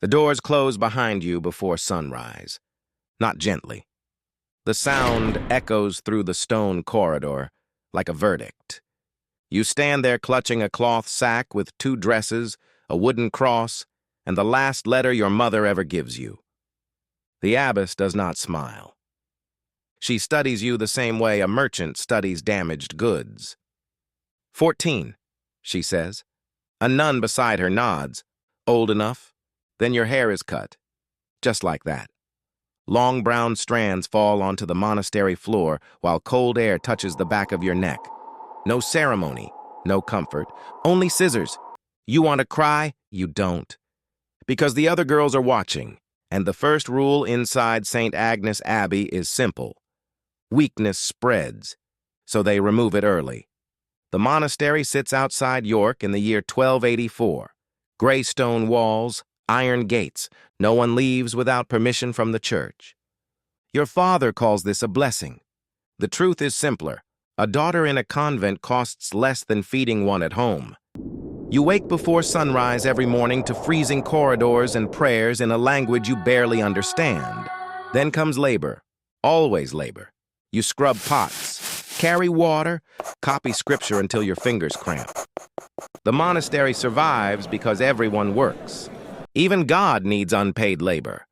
The doors close behind you before sunrise, not gently. The sound echoes through the stone corridor like a verdict. You stand there clutching a cloth sack with 2 dresses, a wooden cross, and the last letter your mother ever gives you. The abbess does not smile. She studies you the same way a merchant studies damaged goods. 14, she says. A nun beside her nods. Old enough? Then your hair is cut. Just like that. Long brown strands fall onto the monastery floor while cold air touches the back of your neck. No ceremony, no comfort, only scissors. You want to cry? You don't. Because the other girls are watching, and the first rule inside Saint Agnes Abbey is simple. Weakness spreads, so they remove it early. The monastery sits outside York in the year 1284. Gray stone walls, iron gates. No one leaves without permission from the church. Your father calls this a blessing. The truth is simpler. A daughter in a convent costs less than feeding one at home. You wake before sunrise every morning to freezing corridors and prayers in a language you barely understand. Then comes labor. Always labor. You scrub pots, carry water, copy scripture until your fingers cramp. The monastery survives because everyone works. Even God needs unpaid labor.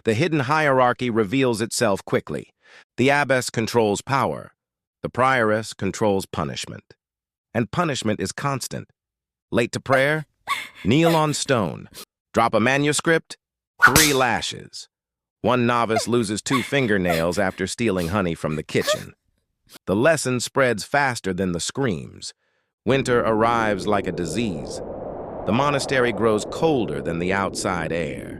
The hidden hierarchy reveals itself quickly. The abbess controls power. The prioress controls punishment. And punishment is constant. Late to prayer? Kneel on stone. Drop a manuscript? 3 lashes. One novice loses 2 fingernails after stealing honey from the kitchen. The lesson spreads faster than the screams. Winter arrives like a disease. The monastery grows colder than the outside air.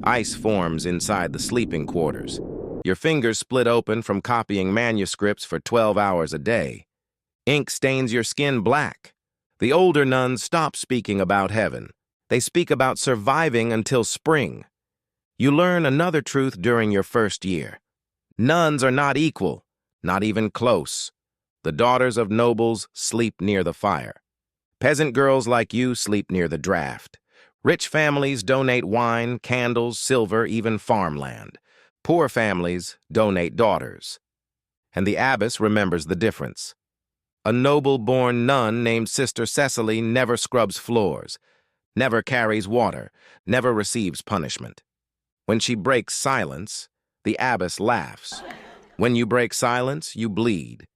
Ice forms inside the sleeping quarters. Your fingers split open from copying manuscripts for 12 hours a day. Ink stains your skin black. The older nuns stop speaking about heaven. They speak about surviving until spring. You learn another truth during your first year. Nuns are not equal, not even close. The daughters of nobles sleep near the fire. Peasant girls like you sleep near the draft. Rich families donate wine, candles, silver, even farmland. Poor families donate daughters. And the abbess remembers the difference. A noble-born nun named Sister Cecily never scrubs floors, never carries water, never receives punishment. When she breaks silence, the abbess laughs. When you break silence, you bleed.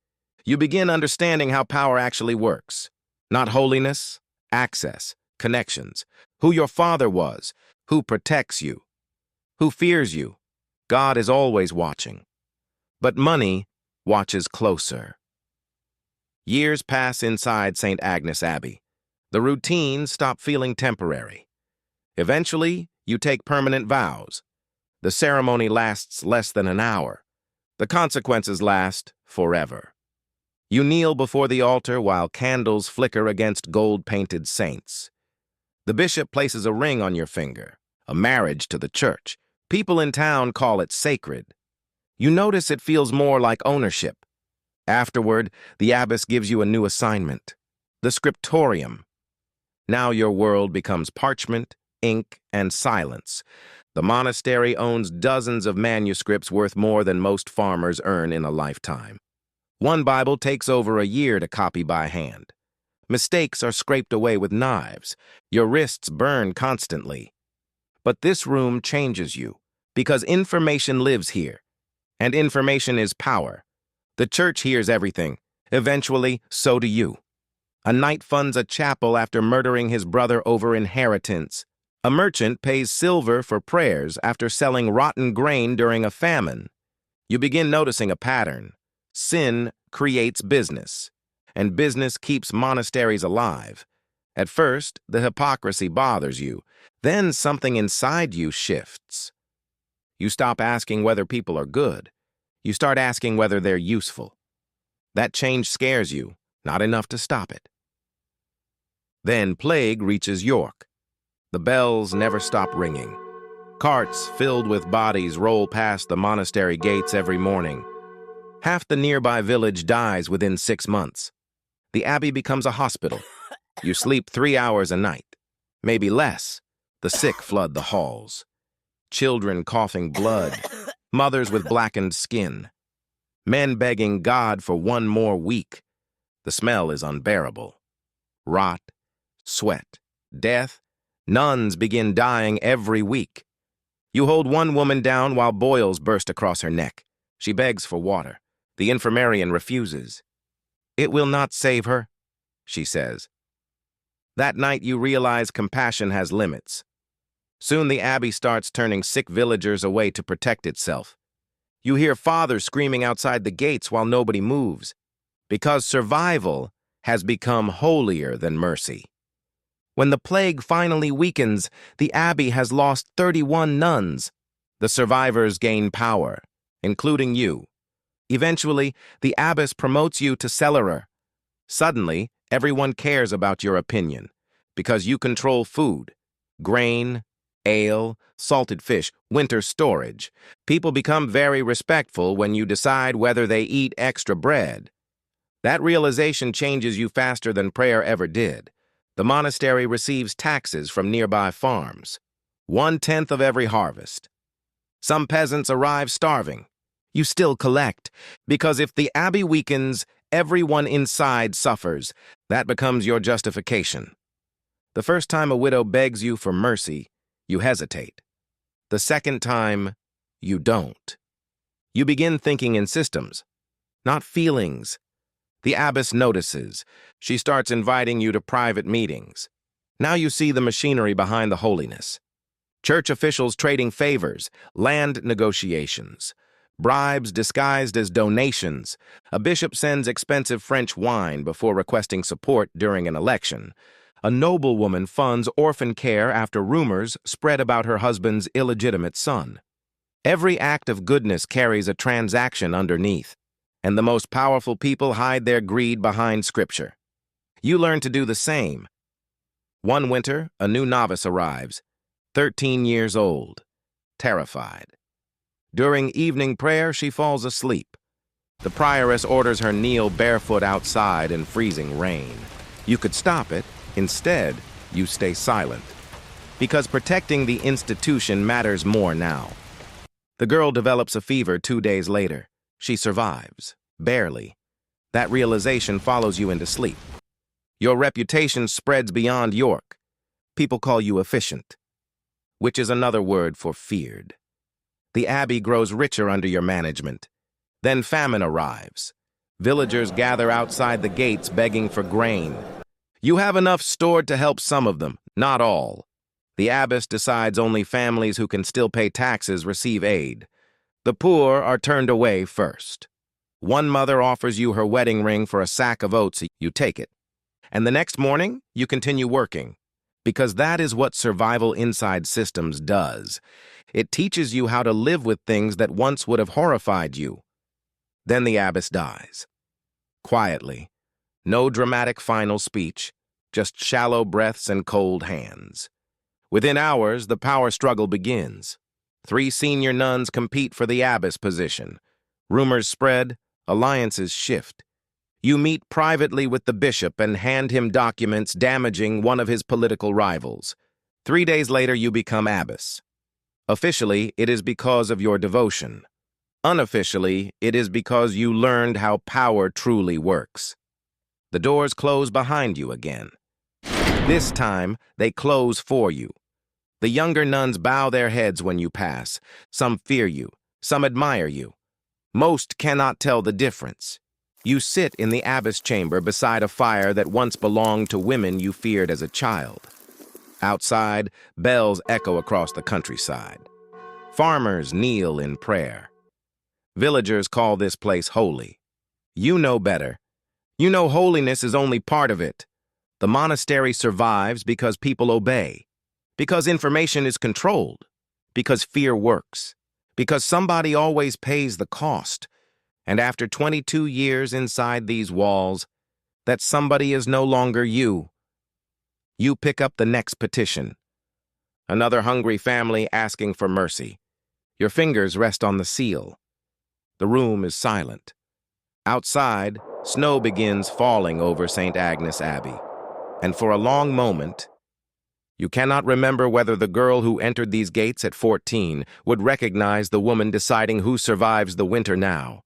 You begin understanding how power actually works. Not holiness, access, connections. Who your father was, who protects you, who fears you. God is always watching. But money watches closer. Years pass inside Saint Agnes Abbey. The routines stop feeling temporary. Eventually, you take permanent vows. The ceremony lasts less than an hour. The consequences last forever. You kneel before the altar while candles flicker against gold-painted saints. The bishop places a ring on your finger, a marriage to the church. People in town call it sacred. You notice it feels more like ownership. Afterward, the abbess gives you a new assignment, the scriptorium. Now your world becomes parchment, ink, and silence. The monastery owns dozens of manuscripts worth more than most farmers earn in a lifetime. One Bible takes over a year to copy by hand. Mistakes are scraped away with knives. Your wrists burn constantly. But this room changes you, because information lives here. And information is power. The church hears everything. Eventually, so do you. A knight funds a chapel after murdering his brother over inheritance. A merchant pays silver for prayers after selling rotten grain during a famine. You begin noticing a pattern. Sin creates business, and business keeps monasteries alive. At first, the hypocrisy bothers you. Then something inside you shifts. You stop asking whether people are good. You start asking whether they're useful. That change scares you, not enough to stop it. Then plague reaches York. The bells never stop ringing. Carts filled with bodies roll past the monastery gates every morning. Half the nearby village dies within 6 months. The abbey becomes a hospital. You sleep 3 hours a night, maybe less, The sick flood the halls. Children coughing blood, mothers with blackened skin, men begging God for one more week. The smell is unbearable. Rot, sweat, death. Nuns begin dying every week. You hold one woman down while boils burst across her neck. She begs for water. The infirmarian refuses. "It will not save her," she says. That night you realize compassion has limits. Soon the abbey starts turning sick villagers away to protect itself. You hear fathers screaming outside the gates while nobody moves, because survival has become holier than mercy. When the plague finally weakens, the abbey has lost 31 nuns. The survivors gain power, including you. Eventually, the abbess promotes you to cellarer. Suddenly, everyone cares about your opinion, because you control food, grain, ale, salted fish, winter storage. People become very respectful when you decide whether they eat extra bread. That realization changes you faster than prayer ever did. The monastery receives taxes from nearby farms, 1/10 of every harvest. Some peasants arrive starving. You still collect, because if the abbey weakens, everyone inside suffers. That becomes your justification. The first time a widow begs you for mercy, you hesitate. The second time, you don't. You begin thinking in systems, not feelings. The abbess notices. She starts inviting you to private meetings. Now you see the machinery behind the holiness. Church officials trading favors, land negotiations, bribes disguised as donations. A bishop sends expensive French wine before requesting support during an election. A noblewoman funds orphan care after rumors spread about her husband's illegitimate son. Every act of goodness carries a transaction underneath, and the most powerful people hide their greed behind Scripture. You learn to do the same. One winter, a new novice arrives, 13 years old, terrified. During evening prayer, she falls asleep. The prioress orders her kneel barefoot outside in freezing rain. You could stop it. Instead, you stay silent, because protecting the institution matters more now. The girl develops a fever 2 days later. She survives, barely. That realization follows you into sleep. Your reputation spreads beyond York. People call you efficient, which is another word for feared. The abbey grows richer under your management. Then famine arrives. Villagers gather outside the gates begging for grain. You have enough stored to help some of them, not all. The abbess decides only families who can still pay taxes receive aid. The poor are turned away first. One mother offers you her wedding ring for a sack of oats. You take it. And the next morning, you continue working. Because that is what survival inside systems does. It teaches you how to live with things that once would have horrified you. Then the abbess dies. Quietly. No dramatic final speech, just shallow breaths and cold hands. Within hours, the power struggle begins. 3 senior nuns compete for the abbess position. Rumors spread, alliances shift. You meet privately with the bishop and hand him documents damaging one of his political rivals. 3 days later, you become abbess. Officially, it is because of your devotion. Unofficially, it is because you learned how power truly works. The doors close behind you again. This time, they close for you. The younger nuns bow their heads when you pass. Some fear you, some admire you. Most cannot tell the difference. You sit in the abbess chamber beside a fire that once belonged to women you feared as a child. Outside, bells echo across the countryside. Farmers kneel in prayer. Villagers call this place holy. You know better. You know holiness is only part of it. The monastery survives because people obey, because information is controlled, because fear works, because somebody always pays the cost. And after 22 years inside these walls, that somebody is no longer you. You pick up the next petition. Another hungry family asking for mercy. Your fingers rest on the seal. The room is silent. Outside, snow begins falling over Saint Agnes Abbey. And for a long moment, You cannot remember whether the girl who entered these gates at 14 would recognize the woman deciding who survives the winter now.